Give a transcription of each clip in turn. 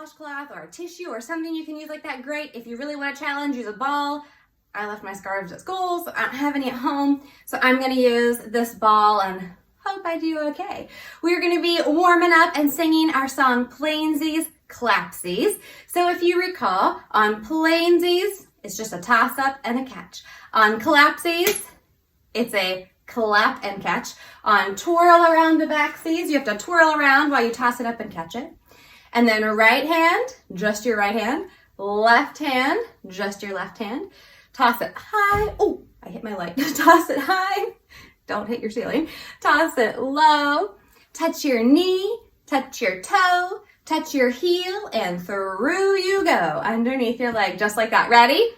washcloth or a tissue or something you can use like that, great. If you really want to challenge, use a ball. I left my scarves at school, so I don't have any at home. So I'm gonna use this ball and hope I do okay. We're gonna be warming up and singing our song Plainsies, Clapsies. So if you recall, on Plainsies, it's just a toss up and a catch. On Clapsies, it's a clap and catch. On twirl around the backsies, you have to twirl around while you toss it up and catch it. And then right hand, just your right hand. Left hand, just your left hand. Toss it high. Oh, I hit my light. Toss it high. Don't hit your ceiling. Toss it low. Touch your knee, touch your toe, touch your heel, and through you go. Underneath your leg, just like that. Ready?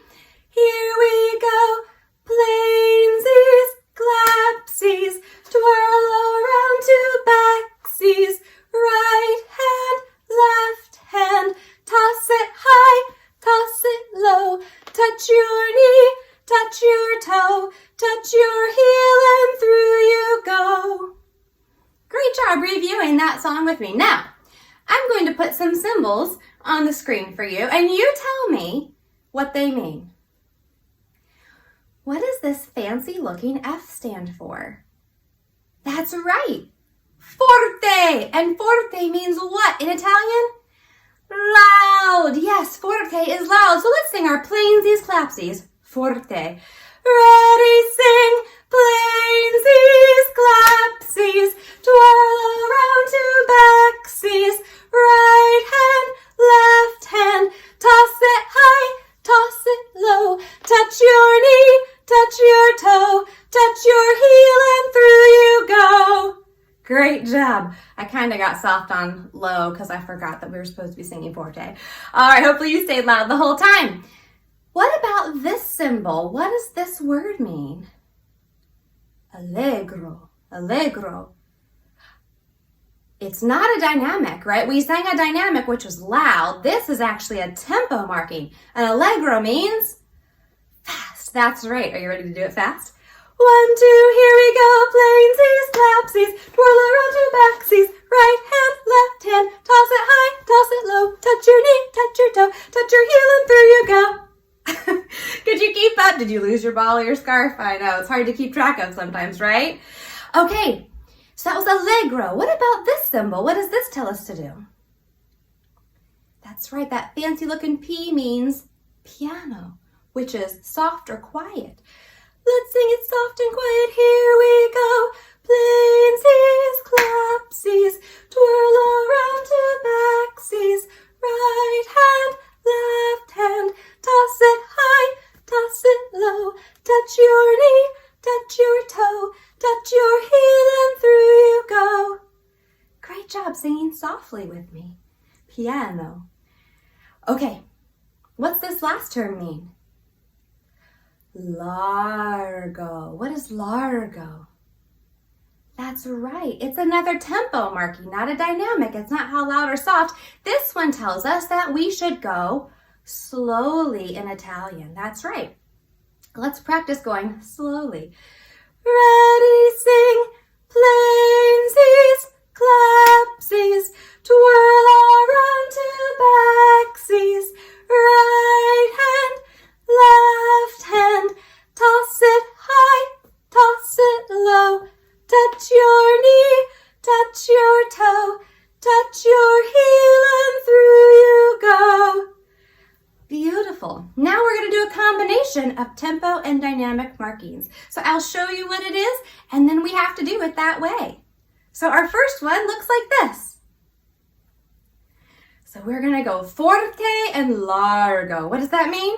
Here we go. Plainsies, clapsies, twirl around to backsies. Right hand, left hand, toss it high, toss it low. Touch your knee, touch your toe, touch your heel, and through you go. Great job reviewing that song with me. Now, I'm going to put some symbols on the screen for you, and you tell me what they mean. What does this fancy looking F stand for? That's right, forte. And forte means what in Italian? Loud. Yes, forte is loud. So let's sing our Plainsies, Clapsies. Forte. Ready, sing. Plainsies, Clapsies. Twirl around to backsies. Right hand, left hand. Toss it high, toss it low. Touch your knee, touch your toe. Touch your heel, and through you go. Great job. I kind of got soft on low because I forgot that we were supposed to be singing forte. All right, hopefully you stayed loud the whole time. What about this symbol? What does this word mean? Allegro, allegro. It's not a dynamic, right? We sang a dynamic, which was loud. This is actually a tempo marking. An allegro means fast. That's right. Are you ready to do it fast? 1, 2, here we go. Plainsies, clapsies, twirl around to backsies. Right hand, left hand, toss it high, toss it low. Touch your knee, touch your toe, touch your heel, and through you go. Could you keep up? Did you lose your ball or your scarf? I know, it's hard to keep track of sometimes, right? Okay, so that was allegro. What about this symbol? What does this tell us to do? That's right, that fancy looking P means piano, which is soft or quiet. Let's sing it soft and quiet. Here we go. Plainsies, clapsies, twirl around to backsies. Right hand, left hand, toss it high, toss it low. Touch your knee, touch your toe, touch your heel, and through you go. Great job singing softly with me. Piano. Okay, what's this last term mean? Largo. What is largo? That's right. It's another tempo marking, not a dynamic. It's not how loud or soft. This one tells us that we should go slowly in Italian. That's right. Let's practice going slowly. Ready, sing. Plainsies, clapsies, twirl around to backsies. Right hand, left hand, toss it high, toss it low. Touch your knee, touch your toe, touch your heel, and through you go. Beautiful. Now we're going to do a combination of tempo and dynamic markings. So I'll show you what it is, and then we have to do it that way. So our first one looks like this. So we're going to go forte and largo. What does that mean?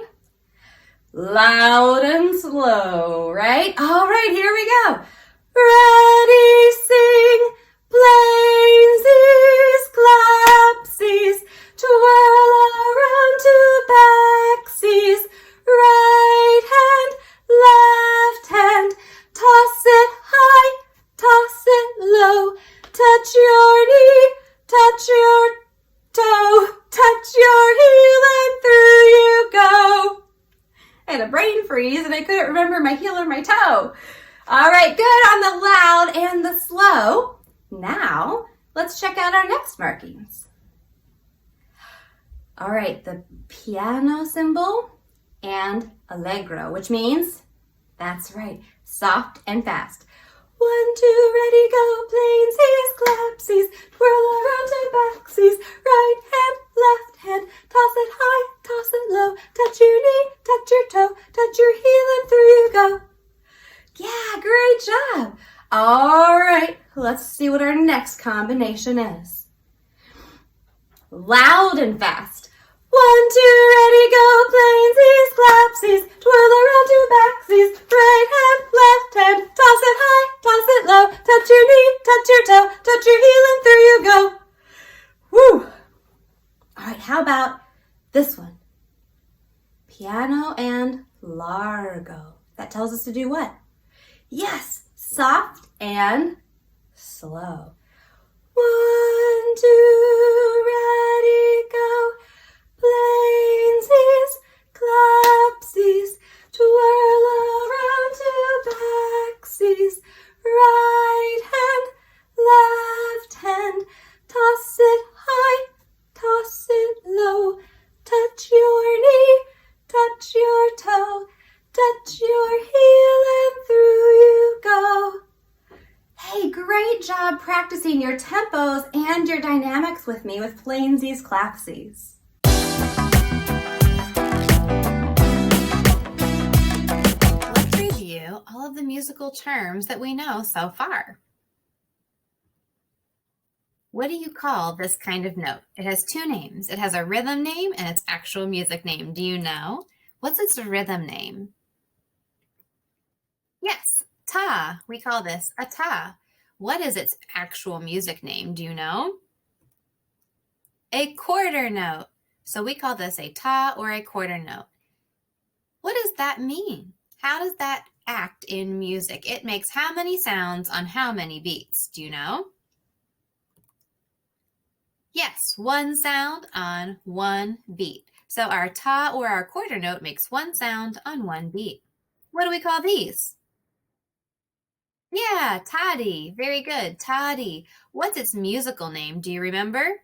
Loud and slow, right? All right, here we go. Ready, sing, plainsies, clapsies, twirl around to backsies. Right hand, left hand, toss it high, toss it low. Touch your knee, touch your toe, touch your heel, and through you go. I had a brain freeze and I couldn't remember my heel or my toe. All right, good on the loud and the slow. Now, let's check out our next markings. All right, the piano symbol and allegro, which means, that's right, soft and fast. 1, 2, ready, go, plainsies, clapsies, twirl around to backsies, right hand, left hand, toss it high, toss it low, touch your knee, touch your toe, touch your heel, and through you go. Yeah, great job. All right, let's see what our next combination is. Loud and fast. 1, 2, ready, go, plainsies, clapsies, twirl around to backsies, right hand, left hand, toss it high, toss it low, touch your knee, touch your toe, touch your heel, and through you go. Woo! All right, how about this one? Piano and largo. That tells us to do what? Yes, soft and slow. 1, 2, ready, go. Plainsies, clapsies, twirl around to backsies, right hand, left hand, toss it high, toss it low, touch your knee, touch your toe, touch your heel, and through you go. Hey, great job practicing your tempos and your dynamics with me with Plainsies, clapsies. Let's review all of the musical terms that we know so far. What do you call this kind of note? It has two names. It has a rhythm name and its actual music name. Do you know? What's its rhythm name? Yes, ta. We call this a ta. What is its actual music name? Do you know? A quarter note. So we call this a ta or a quarter note. What does that mean? How does that act in music? It makes how many sounds on how many beats? Do you know? Yes, one sound on one beat. So our ta or our quarter note makes one sound on one beat. What do we call these? Yeah, toddy. Very good, toddy. What's its musical name? Do you remember?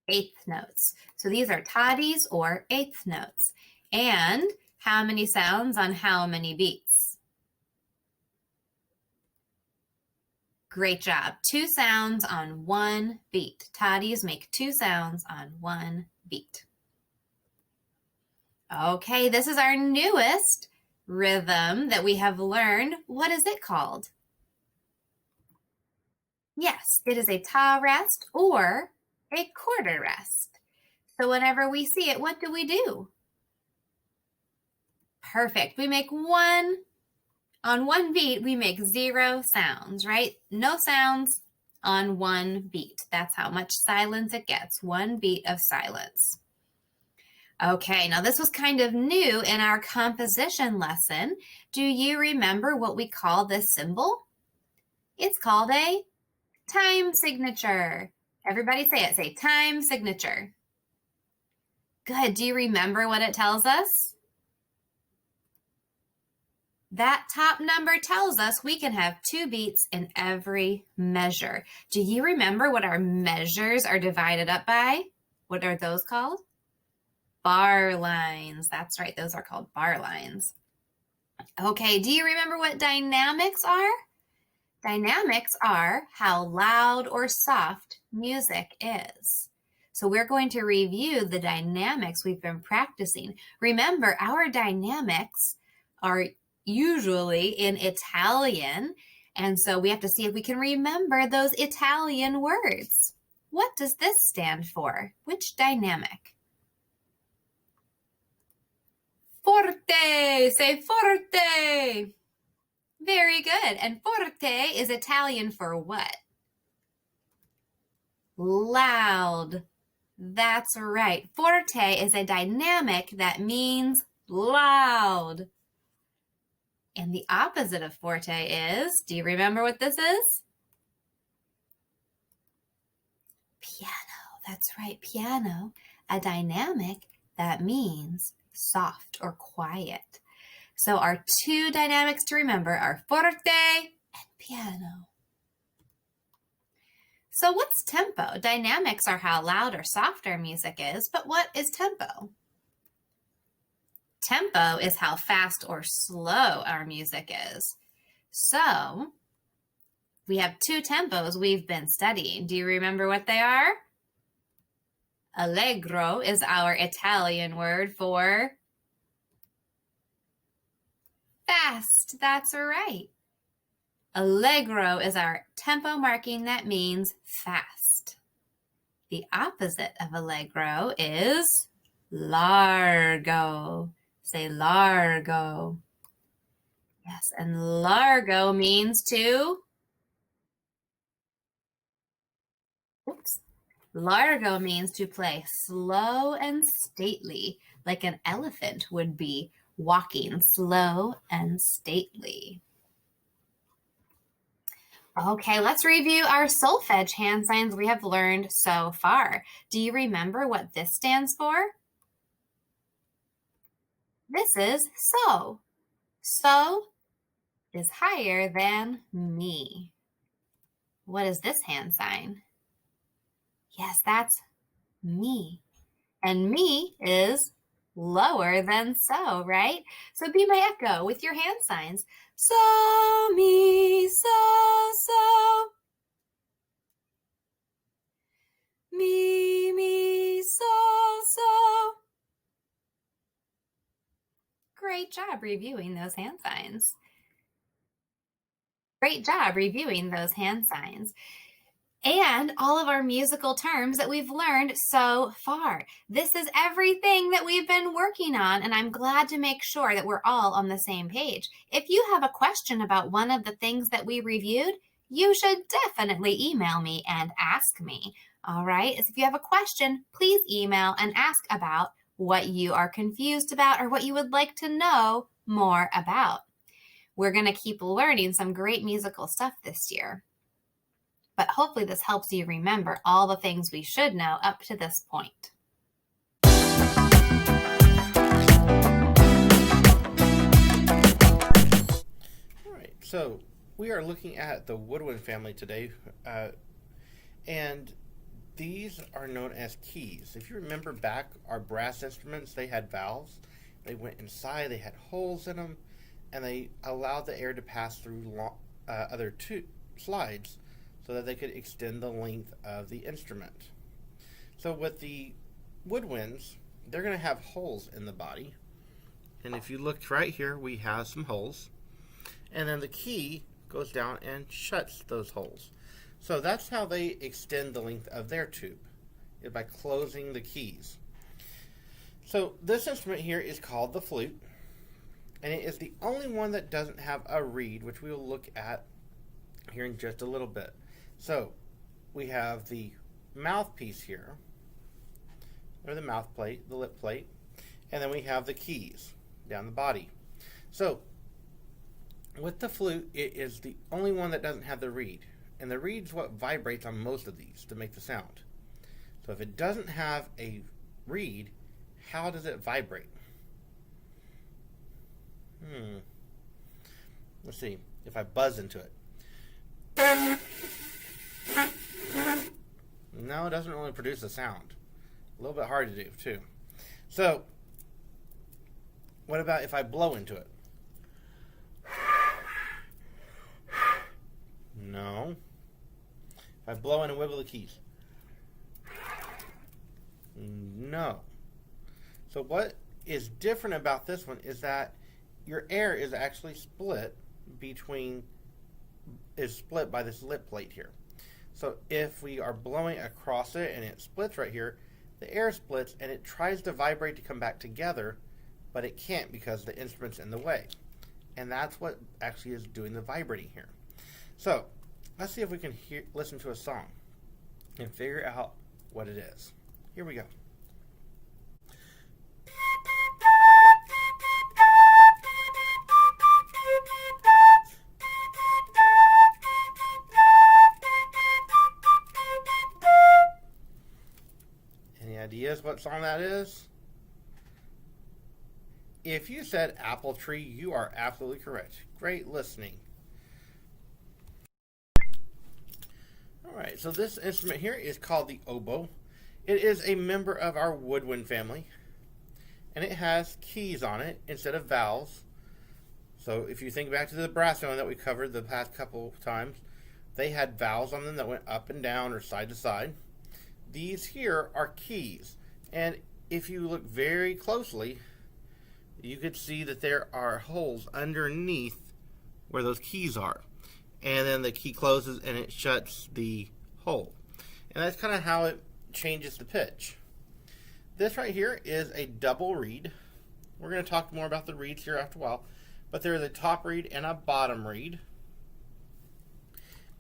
Eighth notes. So these are toddies or eighth notes. And how many sounds on how many beats? Great job. Two sounds on one beat. Toddies make two sounds on one beat. Okay, this is our newest rhythm that we have learned. What is it called? Yes, it is a ta rest or a quarter rest. So whenever we see it, what do we do? Perfect. We make on one beat, we make 0 sounds, right? No sounds on one beat. That's how much silence it gets, one beat of silence. Okay, now this was kind of new in our composition lesson. Do you remember what we call this symbol? It's called a time signature. Everybody say it. Say time signature. Good. Do you remember what it tells us? That top number tells us we can have 2 beats in every measure. Do you remember what our measures are divided up by? What are those called? Bar lines. That's right. Those are called bar lines. Okay. Do you remember what dynamics are? Dynamics are how loud or soft music is. So we're going to review the dynamics we've been practicing. Remember, our dynamics are usually in Italian, and so we have to see if we can remember those Italian words. What does this stand for? Which dynamic? Forte. Say forte. Very good. And forte is Italian for what? Loud. That's right. Forte is a dynamic that means loud. And the opposite of forte is, do you remember what this is? Piano. That's right, piano. A dynamic that means soft or quiet. So our 2 dynamics to remember are forte and piano. So what's tempo? Dynamics are how loud or soft our music is, but what is tempo? Tempo is how fast or slow our music is. So we have two tempos we've been studying. Do you remember what they are? Allegro is our Italian word for fast. That's right. Allegro is our tempo marking that means fast. The opposite of allegro is largo. Say largo. Yes, and largo means to, largo means to play slow and stately, like an elephant would be walking slow and stately. Okay, let's review our solfege hand signs we have learned so far. Do you remember what this stands for? This is so. So is higher than mi. What is this hand sign? Yes, that's mi. And mi is lower than so, right? So be my echo with your hand signs. So, mi, so, so. Mi, mi, so, so. Great job reviewing those hand signs. Great job reviewing those hand signs. And all of our musical terms that we've learned so far. This is everything that we've been working on, and I'm glad to make sure that we're all on the same page. If you have a question about one of the things that we reviewed, you should definitely email me and ask me. All right? If you have a question, please email and ask about what you are confused about or what you would like to know more about. We're going to keep learning some great musical stuff this year. But hopefully this helps you remember all the things we should know up to this point. All right, so we are looking at the woodwind family today, and these are known as keys. If you remember back, our brass instruments, they had valves. They went inside, they had holes in them, and they allowed the air to pass through other slides so that they could extend the length of the instrument. So with the woodwinds, they're going to have holes in the body. And if you look right here, we have some holes. And then the key goes down and shuts those holes. So that's how they extend the length of their tube, is by closing the keys. So this instrument here is called the flute. And it is the only one that doesn't have a reed, which we will look at here in just a little bit. So we have the mouthpiece here, or the mouth plate, the lip plate, and then we have the keys down the body. So with the flute, it is the only one that doesn't have the reed, and the reed's what vibrates on most of these to make the sound. So if it doesn't have a reed, how does it vibrate? Let's see if I buzz into it. No, it doesn't really produce a sound. A little bit hard to do, too. So, what about if I blow into it? No. If I blow in and wiggle the keys? No. So what is different about this one is that your air is actually split by this lip plate here. So if we are blowing across it and it splits right here, the air splits and it tries to vibrate to come back together, but it can't because the instrument's in the way. And that's what actually is doing the vibrating here. So let's see if we can listen to a song and figure out what it is. Here we go. Ideas what song that is? If you said Apple Tree, you are absolutely correct. Great listening. All Alright, so this instrument here is called the oboe. It is a member of our woodwind family, and it has keys on it instead of vowels. So if you think back to the brass violin that we covered the past couple of times, they had vowels on them that went up and down or side to side. These here are keys, and if you look very closely, you could see that there are holes underneath where those keys are. And then the key closes and it shuts the hole. And that's kind of how it changes the pitch. This right here is a double reed. We're going to talk more about the reeds here after a while. But there's a top reed and a bottom reed.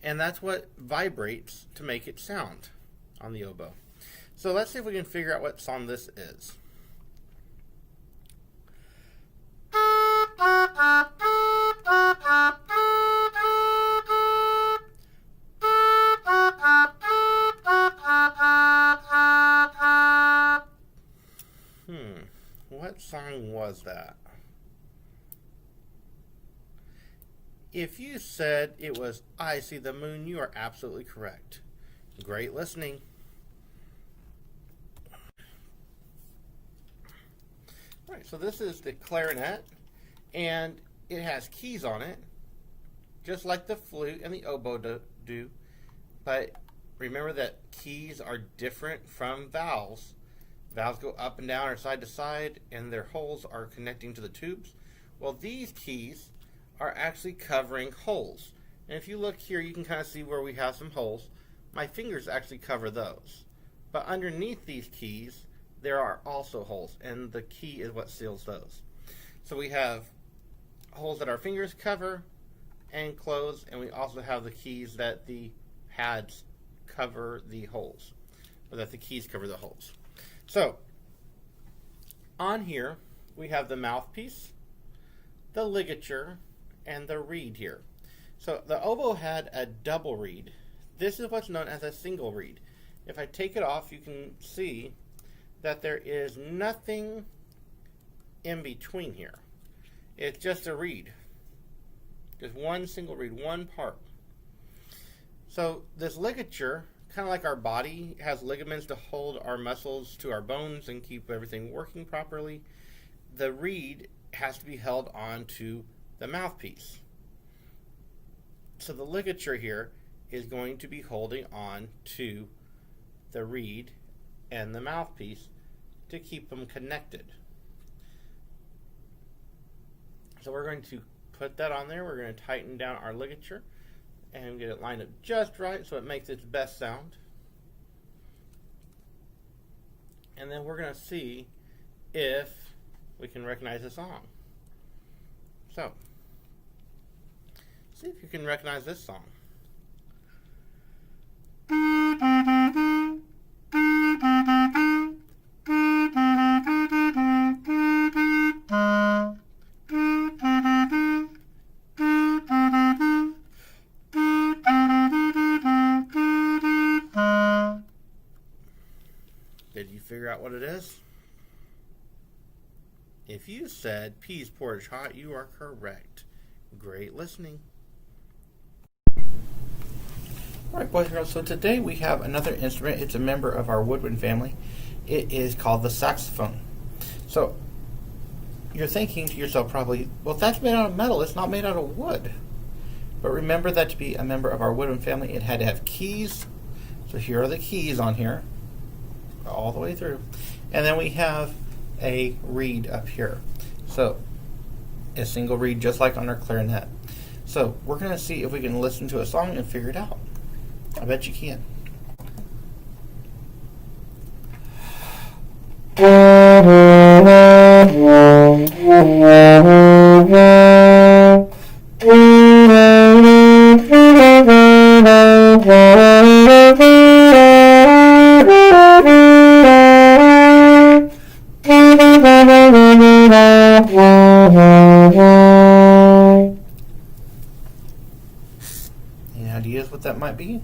And that's what vibrates to make it sound on the oboe. So let's see if we can figure out what song this is. What song was that? If you said it was I See the Moon, you are absolutely correct. Great listening. Alright, so this is the clarinet, and it has keys on it, just like the flute and the oboe do, but remember that keys are different from vowels. Vowels go up and down or side to side, and their holes are connecting to the tubes. Well, these keys are actually covering holes. And if you look here, you can kind of see where we have some holes. My fingers actually cover those. But underneath these keys, there are also holes, and the key is what seals those. So we have holes that our fingers cover and close, and we also have the keys that the pads cover the holes, or that the keys cover the holes. So, on here, we have the mouthpiece, the ligature, and the reed here. So, the oboe had a double reed. This is what's known as a single reed. If I take it off, you can see that there is nothing in between here. It's just a reed. Just one single reed, one part. So, this ligature, kind of like our body, has ligaments to hold our muscles to our bones and keep everything working properly. The reed has to be held onto the mouthpiece. So the ligature here is going to be holding on to the reed and the mouthpiece to keep them connected. So we're going to put that on there. We're going to tighten down our ligature and get it lined up just right so it makes its best sound. And then we're going to see if we can recognize the song. So, see if you can recognize this song. Did you figure out what it is? If you said peas porridge hot, you are correct. Great listening. Alright, boys and girls, so today we have another instrument. It's a member of our woodwind family. It is called the saxophone. So, you're thinking to yourself probably, well, that's made out of metal. It's not made out of wood. But remember that to be a member of our woodwind family, it had to have keys. So here are the keys on here, all the way through. And then we have a reed up here. So, a single reed just like on our clarinet. So, we're going to see if we can listen to a song and figure it out. I bet you can. Any ideas what that might be?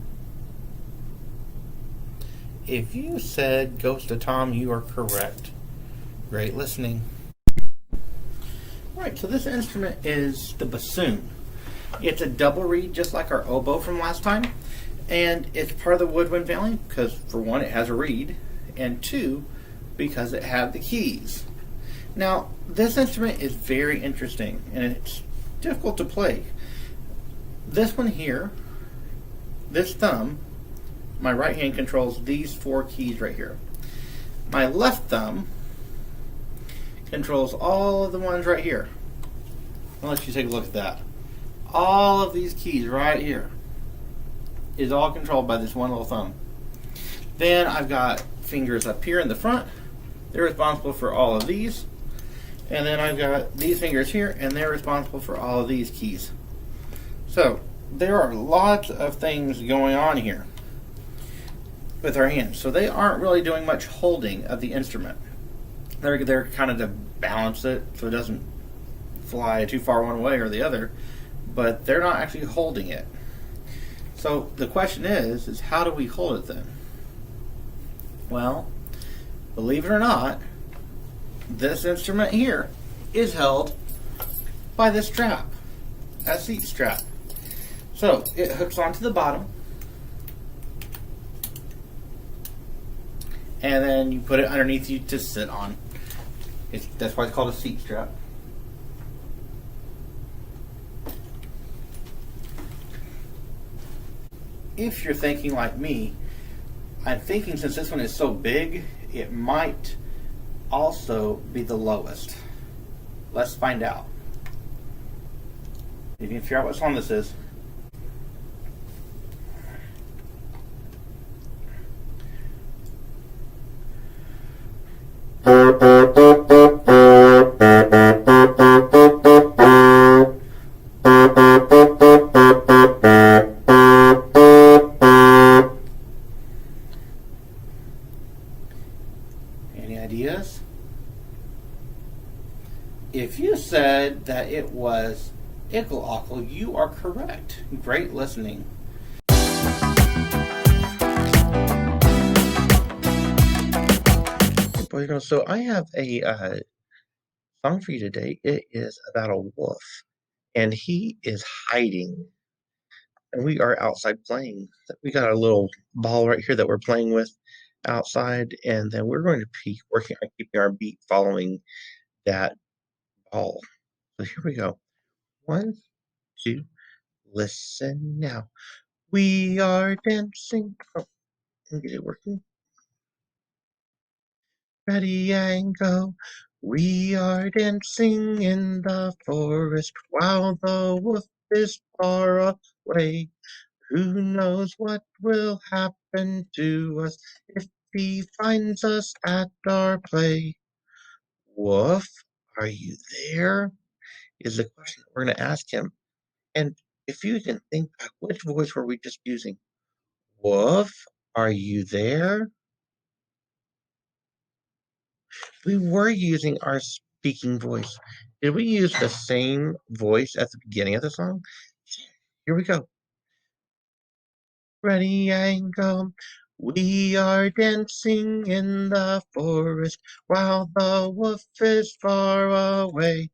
If you said Ghost of Tom, you are correct. Great listening. Alright, so this instrument is the bassoon. It's a double reed just like our oboe from last time. And it's part of the woodwind family because, for one, it has a reed, and two, because it has the keys. Now, this instrument is very interesting and it's difficult to play. This one here, this thumb, my right hand controls these four keys right here. My left thumb controls all of the ones right here. I'll let you take a look at that. All of these keys right here is all controlled by this one little thumb. Then I've got fingers up here in the front. They're responsible for all of these. And then I've got these fingers here, and they're responsible for all of these keys. So there are lots of things going on here with our hands. So they aren't really doing much holding of the instrument. They're kind of to balance it so it doesn't fly too far one way or the other, but they're not actually holding it. So the question is how do we hold it then? Well, believe it or not, this instrument here is held by this strap, a seat strap. So it hooks onto the bottom, and then you put it underneath you to sit on. That's why it's called a seat strap. If you're thinking like me, I'm thinking since this one is so big, it might also be the lowest. Let's find out. You can figure out what song this is. Any ideas? If you said that it was Ickle Ockle, you are correct. Great listening. So I have a song for you today. It is about a wolf, and he is hiding. And we are outside playing. We got a little ball right here that we're playing with outside, and then we're going to be working on keeping our beat following that ball. So here we go. 1, 2, listen now. We are dancing. Oh, let me get it working. Ready and go. We are dancing in the forest while the wolf is far away. Who knows what will happen to us if he finds us at our play? Wolf, are you there? Is the question we're going to ask him. And if you can think back, which voice were we just using? Wolf, are you there? We were using our speaking voice. Did we use the same voice at the beginning of the song? Here we go. Ready and go. We are dancing in the forest while the wolf is far away.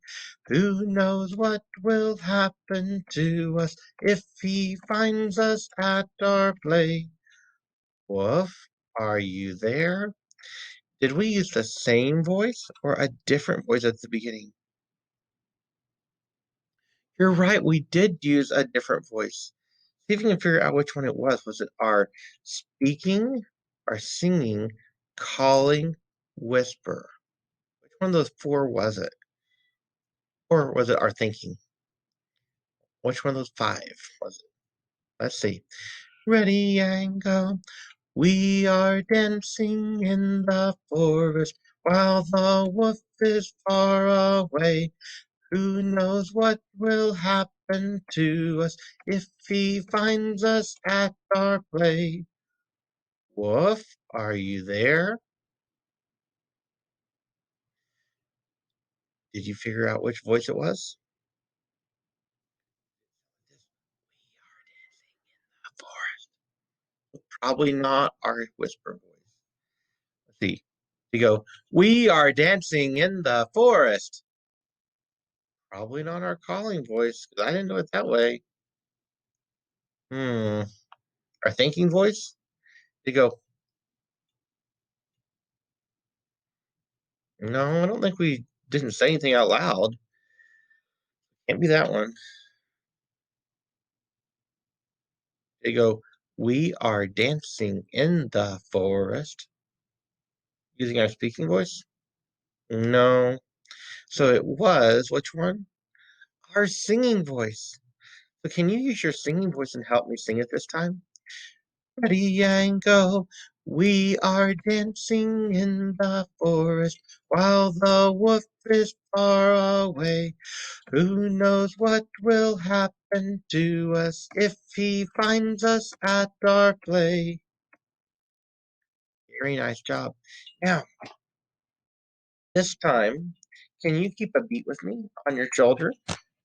Who knows what will happen to us if he finds us at our play? Wolf, are you there? Did we use the same voice or a different voice at the beginning? You're right, we did use a different voice. See if you can figure out which one it was. Was it our speaking, our singing, calling, whisper? Which one of those four was it? Or was it our thinking? Which one of those five was it? Let's see. Ready and go. We are dancing in the forest while the wolf is far away. Who knows what will happen to us if he finds us at our play? Wolf, are you there? Did you figure out which voice it was? Probably not our whisper voice. Let's see. You go, we are dancing in the forest. Probably not our calling voice, because I didn't do it that way. Hmm. Our thinking voice, they go, no, I don't think we didn't say anything out loud. Can't be that one. They go, we are dancing in the forest. Using our speaking voice? No. So it was, which one? Our singing voice. So can you use your singing voice and help me sing it this time? Ready and go. We are dancing in the forest while the wolf is far away. Who knows what will happen to us if he finds us at our play? Very nice job. Now, this time, can you keep a beat with me on your shoulder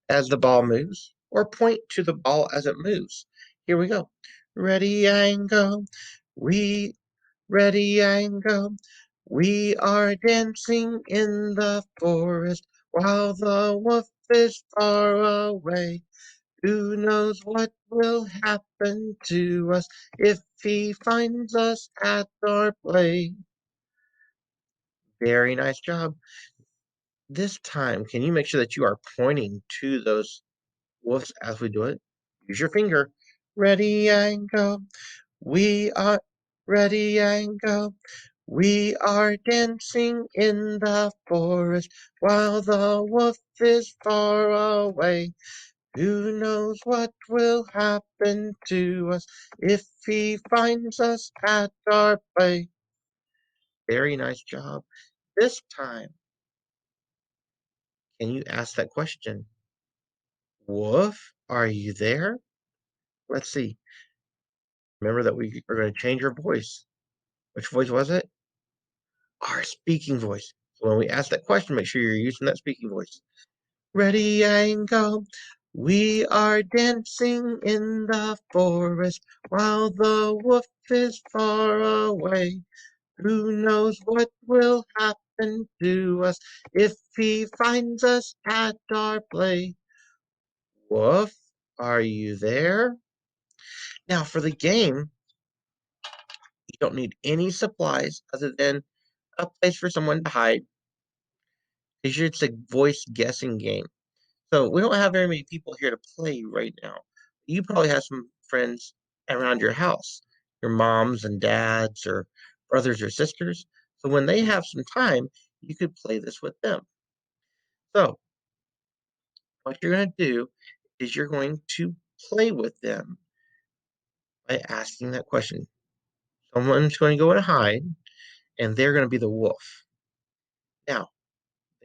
as the ball moves, or point to the ball as it moves? Here we go. Ready and go. We ready and go. We are dancing in the forest while the wolf is far away. Who knows what will happen to us if he finds us at our play? Very nice job. This time, can you make sure that you are pointing to those wolves as we do it? Use your finger. Ready and go. We are ready and go. We are dancing in the forest while the wolf is far away. Who knows what will happen to us if he finds us at our play? Very nice job. This time, can you ask that question? Wolf, are you there? Let's see. Remember that we are going to change our voice. Which voice was it? Our speaking voice. So when we ask that question, make sure you're using that speaking voice. Ready and go. We are dancing in the forest while the wolf is far away. Who knows what will happen to us if he finds us at our play? Wolf, are you there? Now, for the game, you don't need any supplies other than a place for someone to hide. It's a voice guessing game. So we don't have very many people here to play right now. You probably have some friends around your house, your moms and dads, or brothers or sisters. So when they have some time, you could play this with them. So what you're going to do is you're going to play with them by asking that question. Someone's going to go and hide, and they're going to be the wolf. Now,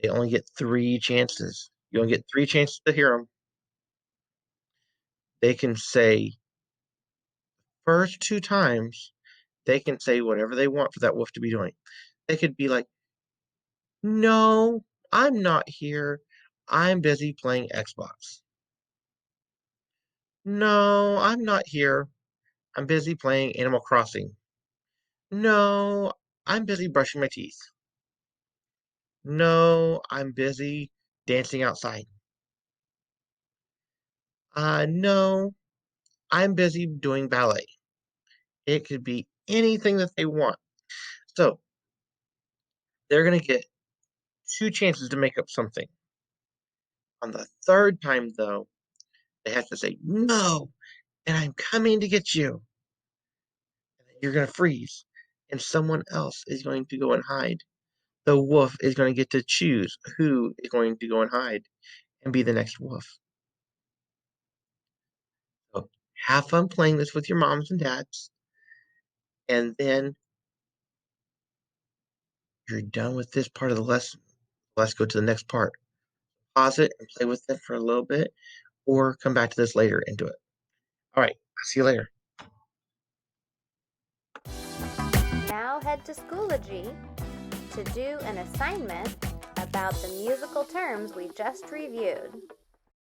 they only get 3 chances. You only get 3 chances to hear them. They can say, first 2 times, they can say whatever they want for that wolf to be doing. They could be like, no, I'm not here. I'm busy playing Xbox. No, I'm not here. I'm busy playing Animal Crossing. No, I'm busy brushing my teeth. No, I'm busy dancing outside. No, I'm busy doing ballet. It could be anything that they want. So they're going to get 2 chances to make up something. On the third time, though, they have to say, no, and I'm coming to get you. And you're going to freeze, and someone else is going to go and hide. The wolf is going to get to choose who is going to go and hide and be the next wolf. So have fun playing this with your moms and dads, and then you're done with this part of the lesson. Let's go to the next part. Pause it and play with it for a little bit, or come back to this later and do it. All right, I'll see you later. Now head to Schoology to do an assignment about the musical terms we just reviewed.